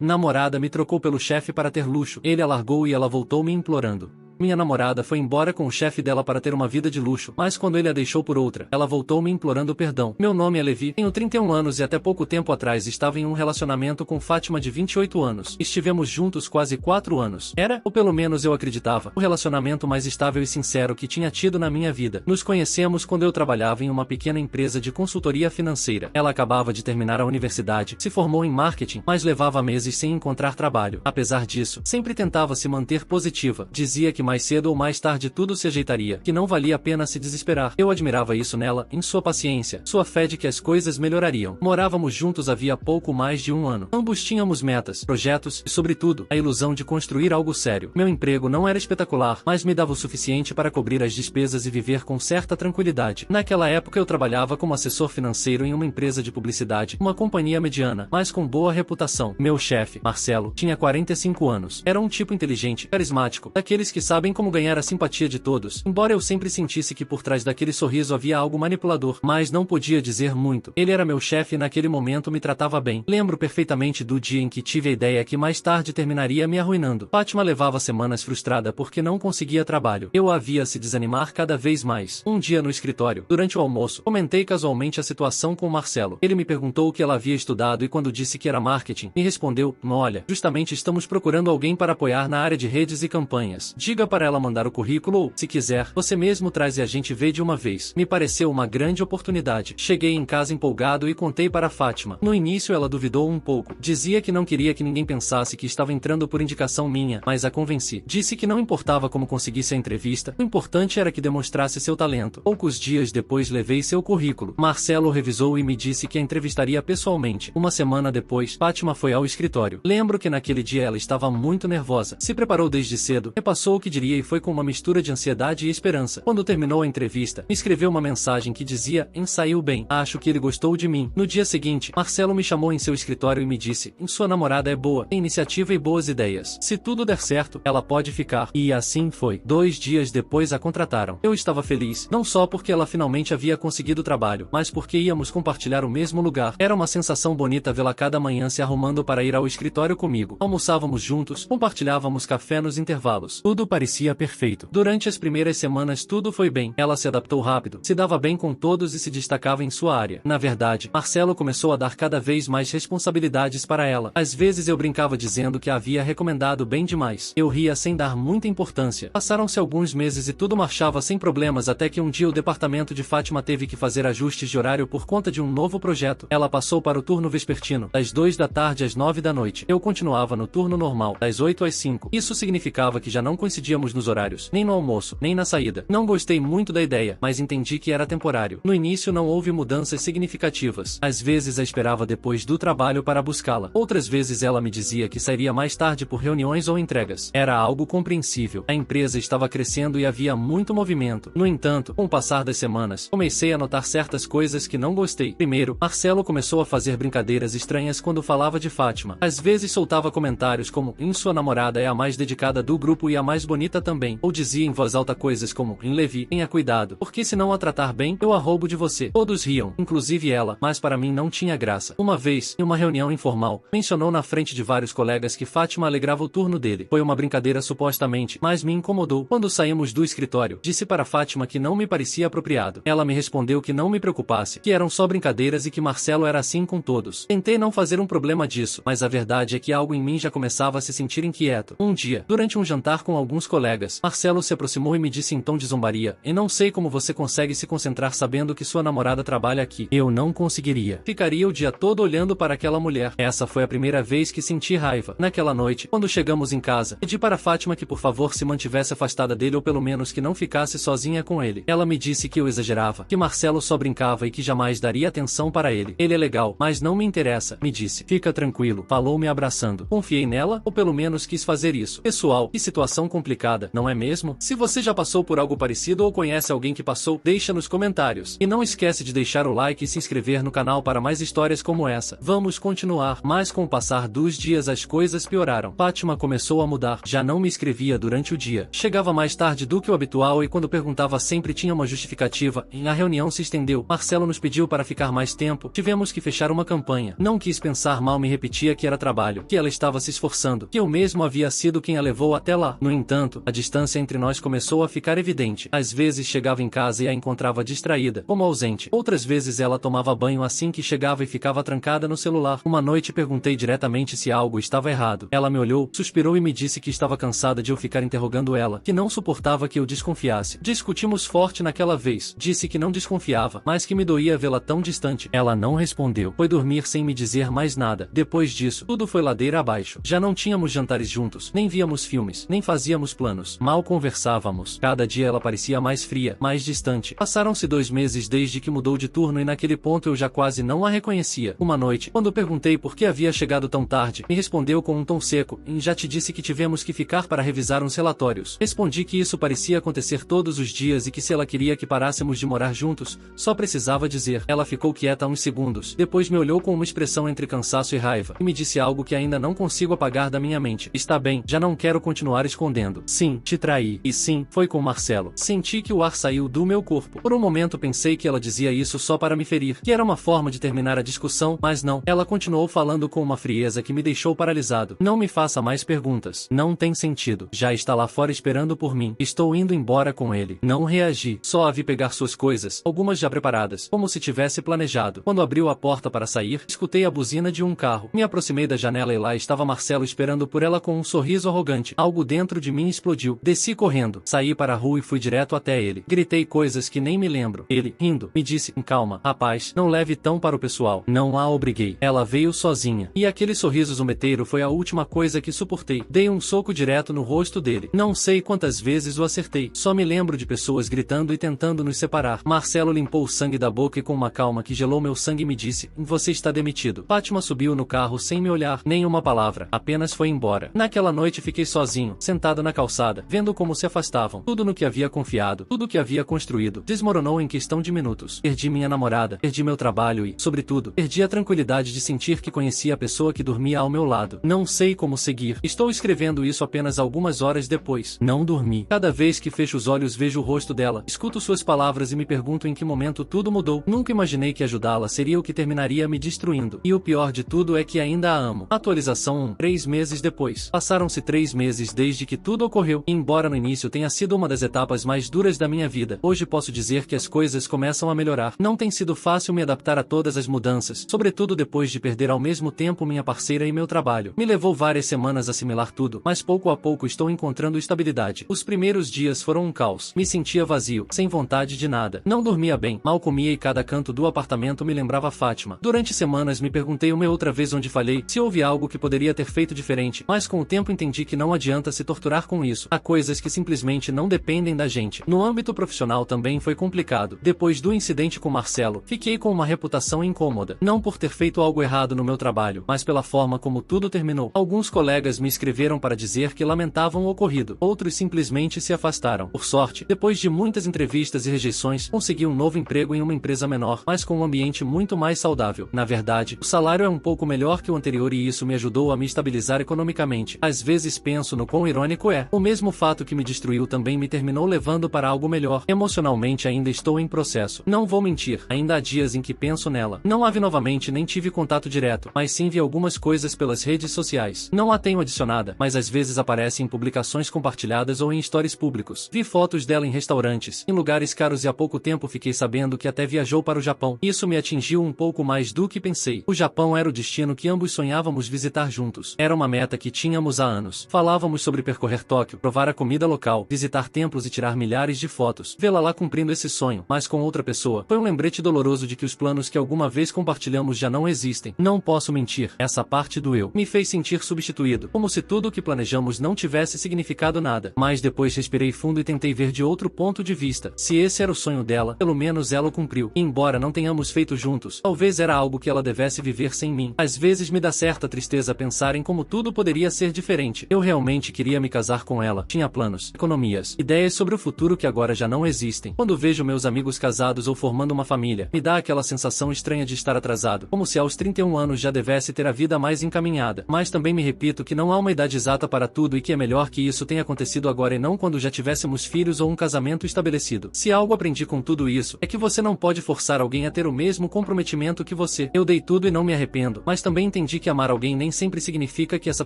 namorada me trocou pelo chefe para ter luxo. Ele a largou e ela voltou me implorando. Minha namorada foi embora com o chefe dela para ter uma vida de luxo, mas quando ele a deixou por outra, ela voltou me implorando perdão. Meu nome é Levi, tenho 31 anos e até pouco tempo atrás estava em um relacionamento com Fátima de 28 anos. Estivemos juntos quase 4 anos. Era, ou pelo menos eu acreditava, o relacionamento mais estável e sincero que tinha tido na minha vida. Nos conhecemos quando eu trabalhava em uma pequena empresa de consultoria financeira. Ela acabava de terminar a universidade, se formou em marketing, mas levava meses sem encontrar trabalho. Apesar disso, sempre tentava se manter positiva. Dizia que mais cedo ou mais tarde tudo se ajeitaria, que não valia a pena se desesperar. Eu admirava isso nela, em sua paciência, sua fé de que as coisas melhorariam. Morávamos juntos havia pouco mais de um ano. Ambos tínhamos metas, projetos e, sobretudo, a ilusão de construir algo sério. Meu emprego não era espetacular, mas me dava o suficiente para cobrir as despesas e viver com certa tranquilidade. Naquela época eu trabalhava como assessor financeiro em uma empresa de publicidade, uma companhia mediana, mas com boa reputação. Meu chefe, Marcelo, tinha 45 anos. Era um tipo inteligente, carismático, daqueles que sabem como ganhar a simpatia de todos, embora eu sempre sentisse que por trás daquele sorriso havia algo manipulador, mas não podia dizer muito. Ele era meu chefe e naquele momento me tratava bem. Lembro perfeitamente do dia em que tive a ideia que mais tarde terminaria me arruinando. Fátima levava semanas frustrada porque não conseguia trabalho. Eu a via se desanimar cada vez mais. Um dia no escritório, durante o almoço, comentei casualmente a situação com Marcelo. Ele me perguntou o que ela havia estudado e quando disse que era marketing, me respondeu: olha, justamente estamos procurando alguém para apoiar na área de redes e campanhas. Diga para ela mandar o currículo ou, se quiser, você mesmo traz e a gente vê de uma vez. Me pareceu uma grande oportunidade. Cheguei em casa empolgado e contei para Fátima. No início ela duvidou um pouco. Dizia que não queria que ninguém pensasse que estava entrando por indicação minha, mas a convenci. Disse que não importava como conseguisse a entrevista, o importante era que demonstrasse seu talento. Poucos dias depois levei seu currículo. Marcelo revisou e me disse que a entrevistaria pessoalmente. Uma semana depois, Fátima foi ao escritório. Lembro que naquele dia ela estava muito nervosa. Se preparou desde cedo, repassou o que diria e foi com uma mistura de ansiedade e esperança. Quando terminou a entrevista, me escreveu uma mensagem que dizia: ensaiou bem, acho que ele gostou de mim. No dia seguinte, Marcelo me chamou em seu escritório e me disse: sua namorada é boa, tem iniciativa e boas ideias. Se tudo der certo, ela pode ficar. E assim foi. 2 dias depois a contrataram. Eu estava feliz, não só porque ela finalmente havia conseguido trabalho, mas porque íamos compartilhar o mesmo lugar. Era uma sensação bonita vê-la cada manhã se arrumando para ir ao escritório comigo. Almoçávamos juntos, compartilhávamos café nos intervalos. Tudo parecia perfeito. Durante as primeiras semanas tudo foi bem. Ela se adaptou rápido, se dava bem com todos e se destacava em sua área. Na verdade, Marcelo começou a dar cada vez mais responsabilidades para ela. Às vezes eu brincava dizendo que a havia recomendado bem demais. Eu ria sem dar muita importância. Passaram-se alguns meses e tudo marchava sem problemas até que um dia o departamento de Fátima teve que fazer ajustes de horário por conta de um novo projeto. Ela passou para o turno vespertino, das 2 da tarde às 9 da noite. Eu continuava no turno normal, das 8 às 5. Isso significava que já não coincidíamos nos horários, nem no almoço, nem na saída. Não gostei muito da ideia, mas entendi que era temporário. No início não houve mudanças significativas. Às vezes a esperava depois do trabalho para buscá-la. Outras vezes ela me dizia que sairia mais tarde por reuniões ou entregas. Era algo compreensível. A empresa estava crescendo e havia muito movimento. No entanto, com o passar das semanas, comecei a notar certas coisas que não gostei. Primeiro, Marcelo começou a fazer brincadeiras estranhas quando falava de Fátima. Às vezes soltava comentários como: sua namorada é a mais dedicada do grupo e a mais bonita também. Ou dizia em voz alta coisas como: Levi, tenha cuidado, porque se não a tratar bem, eu a roubo de você. Todos riam, inclusive ela, mas para mim não tinha graça. Uma vez, em uma reunião informal, mencionou na frente de vários colegas que Fátima alegrava o turno dele. Foi uma brincadeira supostamente, mas me incomodou. Quando saímos do escritório, disse para Fátima que não me parecia apropriado. Ela me respondeu que não me preocupasse, que eram só brincadeiras e que Marcelo era assim com todos. Tentei não fazer um problema disso, mas a verdade é que algo em mim já começava a se sentir inquieto. Um dia, durante um jantar com alguns colegas, Marcelo se aproximou e me disse em tom de zombaria: e não sei como você consegue se concentrar sabendo que sua namorada trabalha aqui. Eu não conseguiria. Ficaria o dia todo olhando para aquela mulher. Essa foi a primeira vez que senti raiva. Naquela noite, quando chegamos em casa, pedi para Fátima que por favor se mantivesse afastada dele ou pelo menos que não ficasse sozinha com ele. Ela me disse que eu exagerava, que Marcelo só brincava e que jamais daria atenção para ele. Ele é legal, mas não me interessa, me disse. Fica tranquilo, falou me abraçando. Confiei nela, ou pelo menos quis fazer isso. Pessoal, que situação complicada. complicada, não é mesmo? Se você já passou por algo parecido ou conhece alguém que passou, deixa nos comentários. E não esquece de deixar o like e se inscrever no canal para mais histórias como essa. Vamos continuar, mas com o passar dos dias as coisas pioraram. Fátima começou a mudar, já não me escrevia durante o dia. Chegava mais tarde do que o habitual e quando perguntava sempre tinha uma justificativa. A reunião se estendeu. Marcelo nos pediu para ficar mais tempo. Tivemos que fechar uma campanha. Não quis pensar mal, me repetia que era trabalho, que ela estava se esforçando, que eu mesmo havia sido quem a levou até lá. No entanto, a distância entre nós começou a ficar evidente. Às vezes chegava em casa e a encontrava distraída, como ausente. Outras vezes ela tomava banho assim que chegava e ficava trancada no celular. Uma noite perguntei diretamente se algo estava errado. Ela me olhou, suspirou e me disse que estava cansada de eu ficar interrogando ela, que não suportava que eu desconfiasse. Discutimos forte naquela vez. Disse que não desconfiava, mas que me doía vê-la tão distante. Ela não respondeu. Foi dormir sem me dizer mais nada. Depois disso, tudo foi ladeira abaixo. Já não tínhamos jantares juntos, nem víamos filmes, nem fazíamos planos. Mal conversávamos. Cada dia ela parecia mais fria, mais distante. Passaram-se 2 meses desde que mudou de turno e naquele ponto eu já quase não a reconhecia. Uma noite, quando perguntei por que havia chegado tão tarde, me respondeu com um tom seco: já te disse que tivemos que ficar para revisar uns relatórios. Respondi que isso parecia acontecer todos os dias e que se ela queria que parássemos de morar juntos, só precisava dizer. Ela ficou quieta uns segundos. Depois me olhou com uma expressão entre cansaço e raiva, e me disse algo que ainda não consigo apagar da minha mente. Está bem, já não quero continuar escondendo. Sim, te traí. E sim, foi com Marcelo. Senti que o ar saiu do meu corpo. Por um momento pensei que ela dizia isso só para me ferir, que era uma forma de terminar a discussão, mas não. Ela continuou falando com uma frieza que me deixou paralisado. Não me faça mais perguntas. Não tem sentido. Já está lá fora esperando por mim. Estou indo embora com ele. Não reagi. Só a vi pegar suas coisas, algumas já preparadas, como se tivesse planejado. Quando abriu a porta para sair, escutei a buzina de um carro. Me aproximei da janela e lá estava Marcelo esperando por ela com um sorriso arrogante. Algo dentro de mim explodiu. Desci correndo. Saí para a rua e fui direto até ele. Gritei coisas que nem me lembro. Ele, rindo, me disse: calma, rapaz, não leve tão para o pessoal. Não a obriguei. Ela veio sozinha. E aquele sorriso zombeteiro foi a última coisa que suportei. Dei um soco direto no rosto dele. Não sei quantas vezes o acertei. Só me lembro de pessoas gritando e tentando nos separar. Marcelo limpou o sangue da boca e com uma calma que gelou meu sangue me disse: você está demitido. Fátima subiu no carro sem me olhar, nem uma palavra. Apenas foi embora. Naquela noite fiquei sozinho, sentado na calçada, vendo como se afastavam. Tudo no que havia confiado, tudo que havia construído, desmoronou em questão de minutos. Perdi minha namorada, perdi meu trabalho e, sobretudo, perdi a tranquilidade de sentir que conhecia a pessoa que dormia ao meu lado. Não sei como seguir. Estou escrevendo isso apenas algumas horas depois. Não dormi. Cada vez que fecho os olhos vejo o rosto dela, escuto suas palavras e me pergunto em que momento tudo mudou. Nunca imaginei que ajudá-la seria o que terminaria me destruindo. E o pior de tudo é que ainda a amo. Atualização 1. 3 meses depois. Passaram-se 3 meses desde que tudo ocorreu. E embora no início tenha sido uma das etapas mais duras da minha vida, hoje posso dizer que as coisas começam a melhorar. Não tem sido fácil me adaptar a todas as mudanças, sobretudo depois de perder ao mesmo tempo minha parceira e meu trabalho. Me levou várias semanas a assimilar tudo, mas pouco a pouco estou encontrando estabilidade. Os primeiros dias foram um caos. Me sentia vazio, sem vontade de nada. Não dormia bem, mal comia e cada canto do apartamento me lembrava Fátima. Durante semanas me perguntei uma outra vez onde falhei, se houve algo que poderia ter feito diferente, mas com o tempo entendi que não adianta se torturar com isso. Há coisas que simplesmente não dependem da gente. No âmbito profissional também foi complicado. Depois do incidente com Marcelo, fiquei com uma reputação incômoda. Não por ter feito algo errado no meu trabalho, mas pela forma como tudo terminou. Alguns colegas me escreveram para dizer que lamentavam o ocorrido. Outros simplesmente se afastaram. Por sorte, depois de muitas entrevistas e rejeições, consegui um novo emprego em uma empresa menor, mas com um ambiente muito mais saudável. Na verdade, o salário é um pouco melhor que o anterior e isso me ajudou a me estabilizar economicamente. Às vezes penso no quão irônico é. O mesmo fato que me destruiu também me terminou levando para algo melhor. Emocionalmente ainda estou em processo. Não vou mentir, ainda há dias em que penso nela. Não a vi novamente nem tive contato direto, mas sim vi algumas coisas pelas redes sociais. Não a tenho adicionada, mas às vezes aparece em publicações compartilhadas ou em stories públicos. Vi fotos dela em restaurantes, em lugares caros e há pouco tempo fiquei sabendo que até viajou para o Japão. Isso me atingiu um pouco mais do que pensei. O Japão era o destino que ambos sonhávamos visitar juntos. Era uma meta que tínhamos há anos. Falávamos sobre percorrer Tóquio, provar a comida local, visitar templos e tirar milhares de fotos. Vê-la lá cumprindo esse sonho, mas com outra pessoa. Foi um lembrete doloroso de que os planos que alguma vez compartilhamos já não existem. Não posso mentir, essa parte do eu me fez sentir substituído, como se tudo o que planejamos não tivesse significado nada. Mas depois respirei fundo e tentei ver de outro ponto de vista. Se esse era o sonho dela, pelo menos ela o cumpriu. E embora não tenhamos feito juntos, talvez era algo que ela devesse viver sem mim. Às vezes me dá certa tristeza pensar em como tudo poderia ser diferente. Eu realmente queria me casar com ela. Tinha planos, economias, ideias sobre o futuro que agora já não existem. Quando vejo meus amigos casados ou formando uma família, me dá aquela sensação estranha de estar atrasado, como se aos 31 anos já devesse ter a vida mais encaminhada. Mas também me repito que não há uma idade exata para tudo e que é melhor que isso tenha acontecido agora e não quando já tivéssemos filhos ou um casamento estabelecido. Se algo aprendi com tudo isso, é que você não pode forçar alguém a ter o mesmo comprometimento que você. Eu dei tudo e não me arrependo, mas também entendi que amar alguém nem sempre significa que essa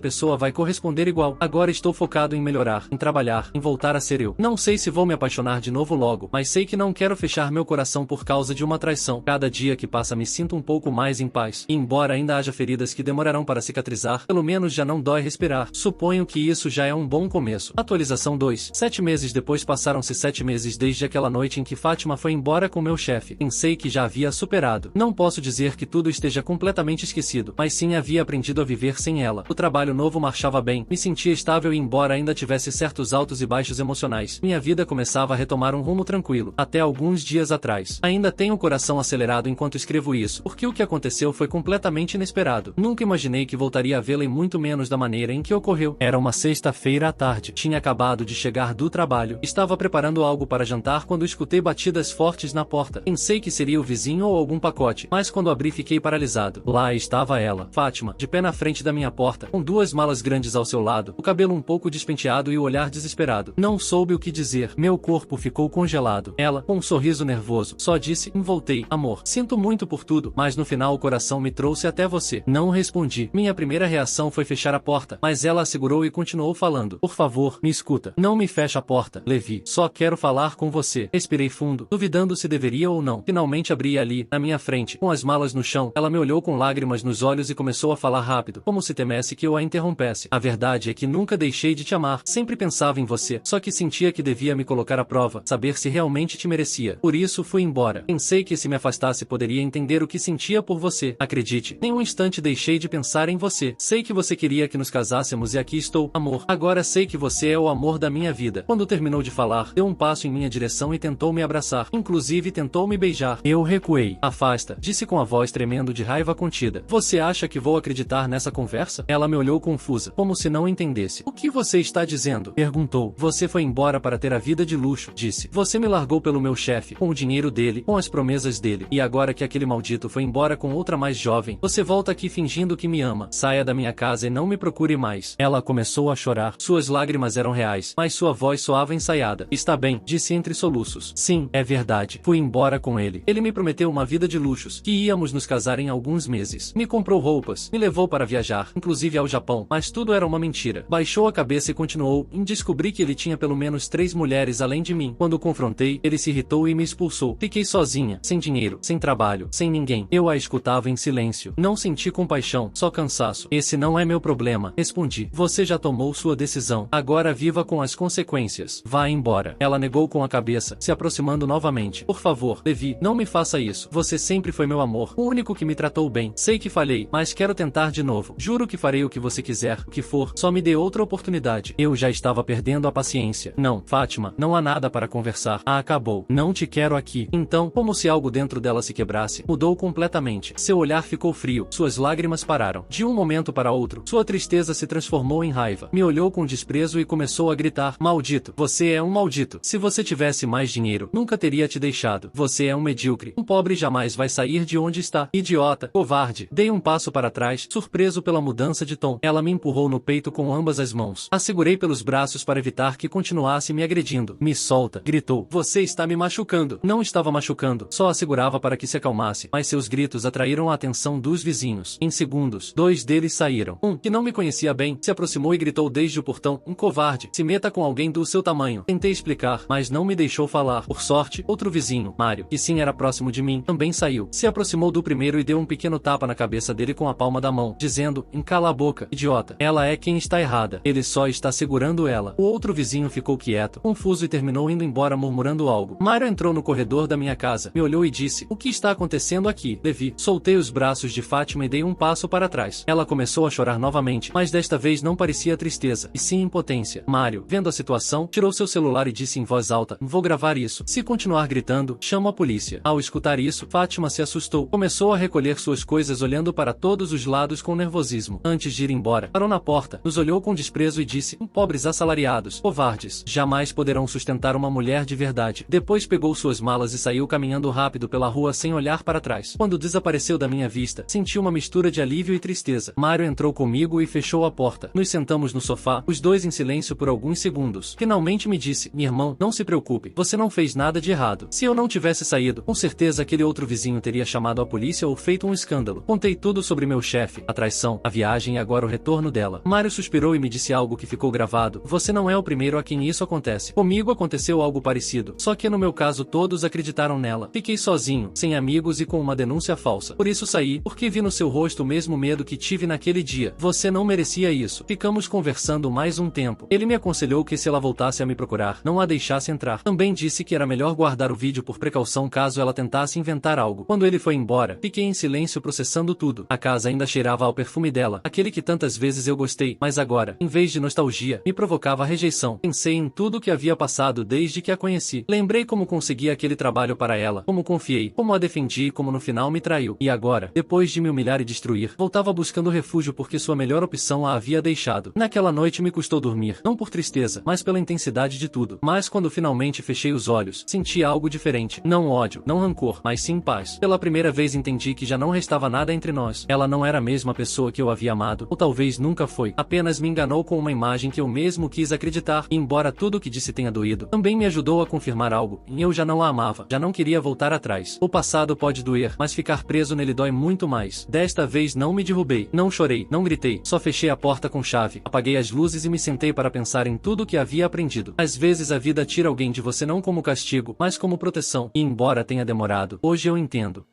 pessoa vai corresponder igual. Agora estou focado em melhorar, em trabalhar, em voltar a ser eu. Não sei se vou me apaixonar de novo logo, mas sei que não quero fechar meu coração por causa de uma traição. Cada dia que passa me sinto um pouco mais em paz. E embora ainda haja feridas que demorarão para cicatrizar, pelo menos já não dói respirar. Suponho que isso já é um bom começo. Atualização 2. 7 meses depois passaram-se 7 meses desde aquela noite em que Fátima foi embora com meu chefe. Pensei que já havia superado. Não posso dizer que tudo esteja completamente esquecido, mas sim havia aprendido a viver sem ela. O trabalho novo marchava bem, me sentia estável e embora ainda tivesse certos altos e baixos emocionais, minha vida começava a retomar um rumo tranquilo, até alguns dias atrás. Ainda tenho o coração acelerado enquanto escrevo isso, porque o que aconteceu foi completamente inesperado. Nunca imaginei que voltaria a vê-la e muito menos da maneira em que ocorreu. Era uma sexta-feira à tarde. Tinha acabado de chegar do trabalho. Estava preparando algo para jantar quando escutei batidas fortes na porta. Pensei que seria o vizinho ou algum pacote, mas quando abri fiquei paralisado. Lá estava ela, Fátima, de pé na frente da minha porta, com duas malas grandes ao seu lado, o cabelo um pouco despenteado e o olhar desesperado. Não soube o que dizer. Meu corpo ficou congelado. Ela, com um sorriso nervoso, só disse: voltei, amor. Sinto muito por tudo, mas no final o coração me trouxe até você. Não respondi. Minha primeira reação foi fechar a porta, mas ela a segurou e continuou falando. Por favor, me escuta. Não me feche a porta, Levi. Só quero falar com você. Respirei fundo, duvidando se deveria ou não. Finalmente abri ali, na minha frente, com as malas no chão. Ela me olhou com lágrimas nos olhos e começou a falar rápido, como se temesse que eu a interrompesse. A verdade é que nunca deixei de te amar. Sempre pensava em você, só que sentia que devia me colocar à prova, saber se realmente te merecia. Por isso fui embora. Pensei que se me afastasse poderia entender o que sentia por você. Acredite, nem um instante deixei de pensar em você. Sei que você queria que nos casássemos e aqui estou, amor. Agora sei que você é o amor da minha vida. Quando terminou de falar, deu um passo em minha direção e tentou me abraçar. Inclusive tentou me beijar. Eu recuei. Afasta, disse com a voz tremendo de raiva contida. Você acha que vou acreditar nessa conversa? Ela me olhou confusa, como se não entendesse. O que você está dizendo? Perguntou. Você foi embora para ter a vida de luxo, disse. Você me largou pelo meu chefe, com o dinheiro dele, com as promessas dele. E agora que aquele maldito foi embora com outra mais jovem, você volta aqui fingindo que me ama. Saia da minha casa e não me procure mais. Ela começou a chorar. Suas lágrimas eram reais, mas sua voz soava ensaiada. Está bem, disse entre soluços. Sim, é verdade. Fui embora com ele. Ele me prometeu uma vida de luxos, que íamos nos casar em alguns meses. Me comprou roupas, me levou para viajar, inclusive ao Japão, mas tudo era uma mentira. Baixou a cabeça e continuou. Descobri que ele tinha pelo menos 3 mulheres além de mim. Quando o confrontei, ele se irritou e me expulsou. Fiquei sozinha, sem dinheiro, sem trabalho, sem ninguém. Eu a escutava em silêncio. Não senti compaixão, só cansaço. Esse não é meu problema, respondi. Você já tomou sua decisão. Agora viva com as consequências. Vá embora. Ela negou com a cabeça, se aproximando novamente. Por favor, Levi, não me faça isso. Você sempre foi meu amor, o único que me tratou bem. Sei que falhei, mas quero tentar de novo. Juro que farei o que você quiser, o que for, só me dê outra oportunidade. Eu já estava perdendo a paciência. Não, Fátima, não há nada para conversar. Acabou. Não te quero aqui. Então, como se algo dentro dela se quebrasse, mudou completamente. Seu olhar ficou frio, suas lágrimas pararam. De um momento para outro, sua tristeza se transformou em raiva. Me olhou com desprezo e começou a gritar: maldito, você é um maldito. Se você tivesse mais dinheiro, nunca teria te deixado. Você é um medíocre. Um pobre jamais vai sair de onde está. Idiota, covarde. Dei um passo para trás, surpreso pela mudança de tom. Ela me empurrou no peito com ambas as mãos. A segurei pelos braços para evitar que continuasse me agredindo. Me solta, gritou. Você está me machucando. Não estava machucando, só a segurava para que se acalmasse, mas seus gritos atraíram a atenção dos vizinhos. Em segundos, 2 deles saíram. Um, que não me conhecia bem, se aproximou e gritou desde o portão: um covarde, se meta com alguém do seu tamanho. Tentei explicar, mas não me deixou falar. Por sorte, outro vizinho, Mário, que sim era próximo de mim, também saiu. Se aproximou do primeiro e deu um pequeno tapa na cabeça dele com a palma da mão, dizendo: cala a boca, idiota. Ela é quem está errada. Ele só está segurando ela. O outro vizinho ficou quieto, confuso e terminou indo embora murmurando algo. Mário entrou no corredor da minha casa, me olhou e disse: o que está acontecendo aqui, Levi? Soltei os braços de Fátima e dei um passo para trás. Ela começou a chorar novamente, mas desta vez não parecia tristeza, e sim impotência. Mário, vendo a situação, tirou seu celular e disse em voz alta: vou gravar isso. Se continuar gritando, chamo a polícia. Ao escutar isso, Fátima se assustou. Começou a recolher suas coisas olhando para todos os lados com nervosismo. Antes de ir embora, parou na porta, nos olhou com desprezo e disse: pobres assalariados, covardes, jamais poderão sustentar uma mulher de verdade. Depois pegou suas malas e saiu caminhando rápido pela rua sem olhar para trás. Quando desapareceu da minha vista, senti uma mistura de alívio e tristeza. Mário entrou comigo e fechou a porta. Nos sentamos no sofá, os dois em silêncio por alguns segundos. Finalmente me disse: "Meu irmão, não se preocupe, você não fez nada de errado. Se eu não tivesse saído, com certeza aquele outro vizinho teria chamado a polícia ou feito um escândalo." Contei tudo sobre meu chefe, a traição, a viagem e agora o retorno dela. Mário suspirou e me disse algo que ficou gravado: "Você não é o primeiro a quem isso acontece. Comigo aconteceu algo parecido, só que no meu caso todos acreditaram nela. Fiquei sozinho, sem amigos e com uma denúncia falsa. Por isso saí, porque vi no seu rosto o mesmo medo que tive naquele dia. Você não merecia isso." Ficamos conversando mais um tempo. Ele me aconselhou que se ela voltasse a me procurar, não a deixasse entrar. Também disse que era melhor guardar o vídeo por precaução caso ela tentasse inventar algo. Quando ele foi embora, fiquei em silêncio processando tudo. A casa ainda cheirava ao perfume dela, aquele que tantas vezes eu gostei, mas agora, em vez de nostalgia, me provocava rejeição. Pensei em tudo que havia passado desde que a conheci. Lembrei como consegui aquele trabalho para ela, como confiei, como a defendi e como no final me traiu. E agora, depois de me humilhar e destruir, voltava buscando refúgio porque sua melhor opção a havia deixado. Naquela noite me custou dormir, não por tristeza, mas pela intensidade de tudo. Mas quando finalmente fechei os olhos, senti algo diferente. Não ódio, não rancor, mas sim paz. Pela primeira vez entendi que já não restava nada entre nós. Ela não era a mesma pessoa que eu havia amado, ou talvez nunca foi. Apenas me enganou com uma imagem que eu mesmo quis acreditar, e embora tudo o que disse tenha doído, também me ajudou a confirmar algo, e eu já não a amava, já não queria voltar atrás. O passado pode doer, mas ficar preso nele dói muito mais. Desta vez não me derrubei, não chorei, não gritei, só fechei a porta com chave, apaguei as luzes e me sentei para pensar em tudo o que havia aprendido. Às vezes a vida tira alguém de você não como castigo, mas como proteção, e embora tenha demorado, hoje eu entendo.